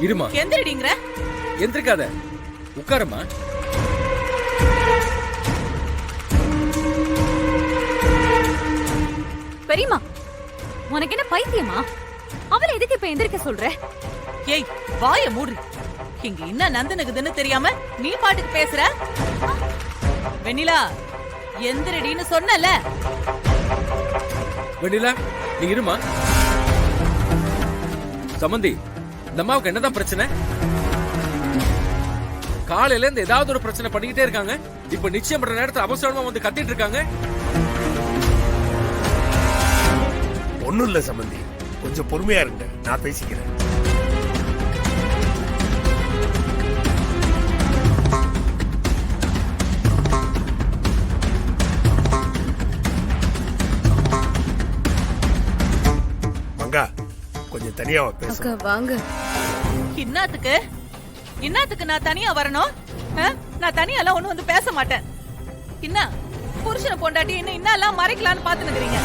இருமா. எந்திரடிங்கற? எந்திரிக்காத, உட்காரமா. பெரியம்மா, உனக்கு என்ன பைத்தியமா? அவளை எதுக்கு இப்ப எந்திரிக்க சொல்ற? ஏய், வாய மூடு. இங்க என்ன நந்தனுக்குதுன்னு தெரியாம நீ பாட்டுக்கு பேசுற? வெண்ணிலா, எந்திரடின்னு சொன்னல. வெண்ணிலா, நீ இருமா. சமந்தி, இந்த அம்மாவுக்கு என்னதான் பிரச்சனை? காலையில இருந்து ஏதாவது ஒரு பிரச்சனை பண்ணிக்கிட்டே இருக்காங்க. இப்ப நிச்சயம் பண்ற நேரத்துல அவசரமா வந்து கத்திட்டு இருக்காங்க. ஒண்ணும் இல்ல சம்பந்தி, கொஞ்சம் பொறுமையா இருங்க, நான் பேசிக்கிறேன். மங்கா, கொஞ்சம் தனியா பேச வாங்க. இன்னத்துக்கு நான் தனியா வரணும்? நான் தனியாலாம் ஒண்ணு வந்து பேச மாட்டேன். என்ன புருஷனை பொண்டாட்டி இன்னெல்லாம் மறைக்கலான்னு பாத்துனுக்குறீங்க?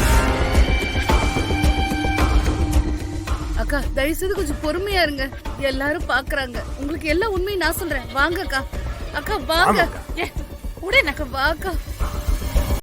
அக்கா, தயவு செய்து கொஞ்சம் பொறுமையா இருங்க. எல்லாரும் பாக்குறாங்க. உங்களுக்கு எல்லா உண்மையும் நான் சொல்றேன். வாங்க அக்கா. அக்கா வாங்க. உடனே வாக்கா.